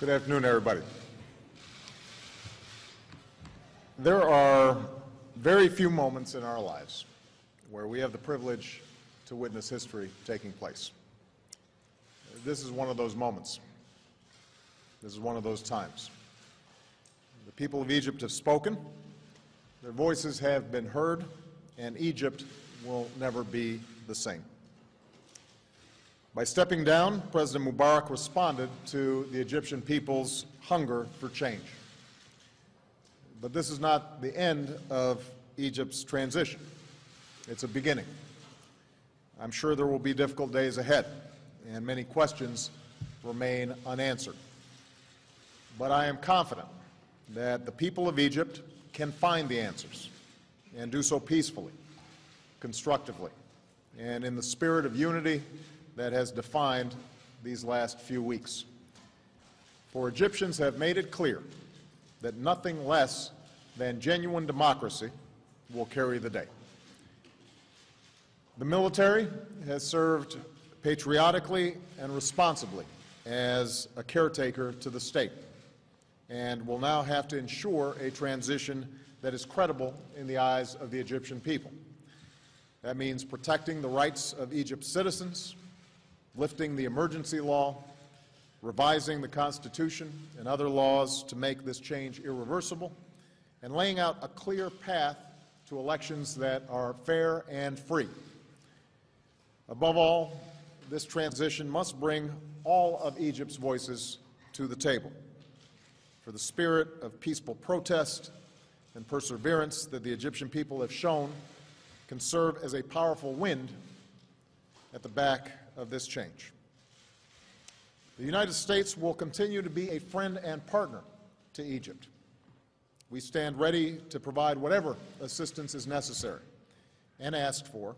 Good afternoon, everybody. There are very few moments in our lives where we have the privilege to witness history taking place. This is one of those moments. This is one of those times. The people of Egypt have spoken, their voices have been heard, and Egypt will never be the same. By stepping down, President Mubarak responded to the Egyptian people's hunger for change. But this is not the end of Egypt's transition. It's a beginning. I'm sure there will be difficult days ahead, and many questions remain unanswered. But I am confident that the people of Egypt can find the answers and do so peacefully, constructively, and in the spirit of unity that has defined these last few weeks. For Egyptians have made it clear that nothing less than genuine democracy will carry the day. The military has served patriotically and responsibly as a caretaker to the state and will now have to ensure a transition that is credible in the eyes of the Egyptian people. That means protecting the rights of Egypt's citizens, lifting the emergency law, revising the Constitution and other laws to make this change irreversible, and laying out a clear path to elections that are fair and free. Above all, this transition must bring all of Egypt's voices to the table, for the spirit of peaceful protest and perseverance that the Egyptian people have shown can serve as a powerful wind at the back of this change. The United States will continue to be a friend and partner to Egypt. We stand ready to provide whatever assistance is necessary and asked for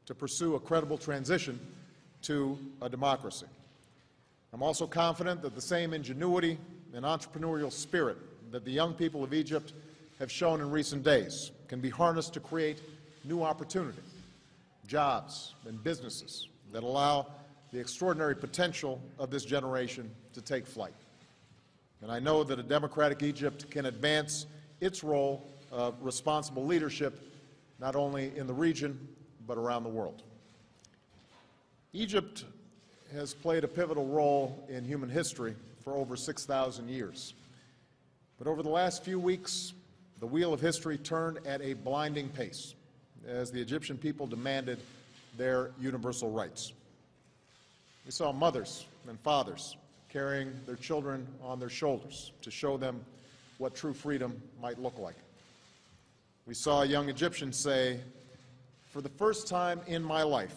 to pursue a credible transition to a democracy. I'm also confident that the same ingenuity and entrepreneurial spirit that the young people of Egypt have shown in recent days can be harnessed to create new opportunity, jobs, and businesses that allow the extraordinary potential of this generation to take flight. And I know that a democratic Egypt can advance its role of responsible leadership not only in the region but around the world. Egypt has played a pivotal role in human history for over 6,000 years. But over the last few weeks, the wheel of history turned at a blinding pace as the Egyptian people demanded their universal rights. We saw mothers and fathers carrying their children on their shoulders to show them what true freedom might look like. We saw young Egyptians say, "For the first time in my life,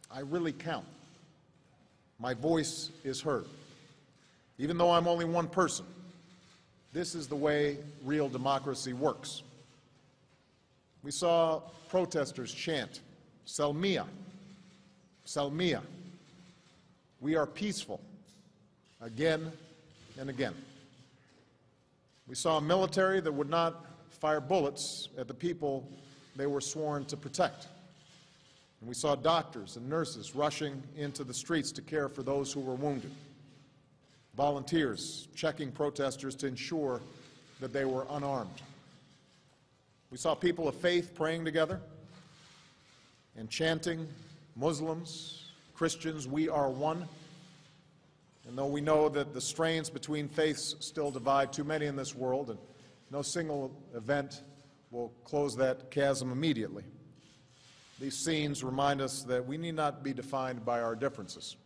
I really count. My voice is heard. Even though I'm only one person, this is the way real democracy works." We saw protesters chant, "Salmiya, Salmiya. We are peaceful," again and again. We saw a military that would not fire bullets at the people they were sworn to protect. And we saw doctors and nurses rushing into the streets to care for those who were wounded. Volunteers checking protesters to ensure that they were unarmed. We saw people of faith praying together and chanting, "Muslims, Christians, we are one." And though we know that the strains between faiths still divide too many in this world, and no single event will close that chasm immediately, these scenes remind us that we need not be defined by our differences.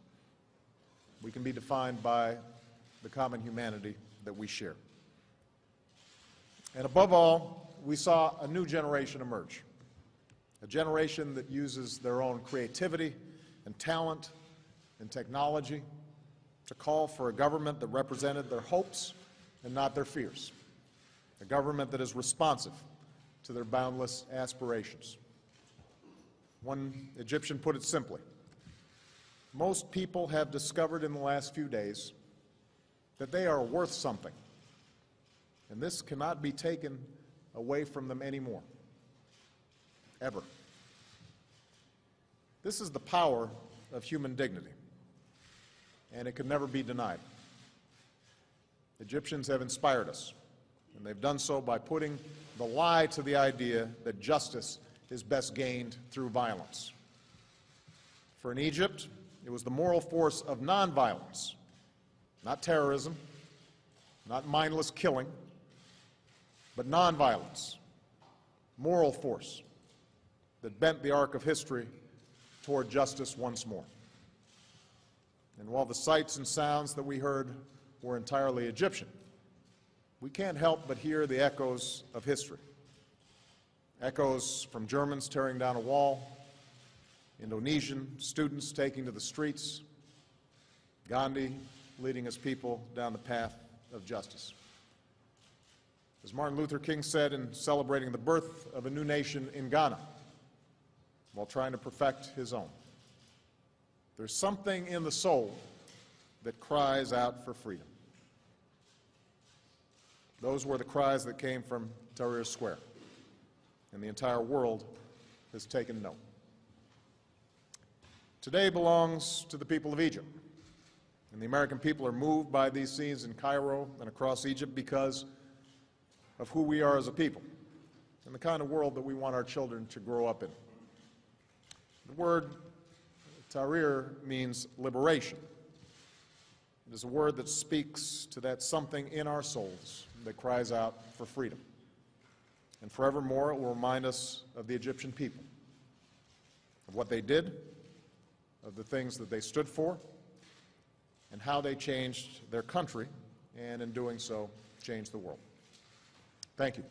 We can be defined by the common humanity that we share. And above all, we saw a new generation emerge, a generation that uses their own creativity and talent and technology to call for a government that represented their hopes and not their fears, a government that is responsive to their boundless aspirations. One Egyptian put it simply, "Most people have discovered in the last few days that they are worth something, and this cannot be taken away from them anymore, ever." This is the power of human dignity, and it can never be denied. Egyptians have inspired us, and they've done so by putting the lie to the idea that justice is best gained through violence. For in Egypt, it was the moral force of nonviolence, not terrorism, not mindless killing, but nonviolence, moral force that bent the arc of history toward justice once more. And while the sights and sounds that we heard were entirely Egyptian, we can't help but hear the echoes of history. Echoes from Germans tearing down a wall, Indonesian students taking to the streets, Gandhi leading his people down the path of justice. As Martin Luther King said in celebrating the birth of a new nation in Ghana, while trying to perfect his own, there's something in the soul that cries out for freedom. Those were the cries that came from Tahrir Square, and the entire world has taken note. Today belongs to the people of Egypt, and the American people are moved by these scenes in Cairo and across Egypt because of who we are as a people and the kind of world that we want our children to grow up in. The word Tahrir means liberation. It is a word that speaks to that something in our souls that cries out for freedom. And forevermore, it will remind us of the Egyptian people, of what they did, of the things that they stood for, and how they changed their country, and in doing so, changed the world. Thank you.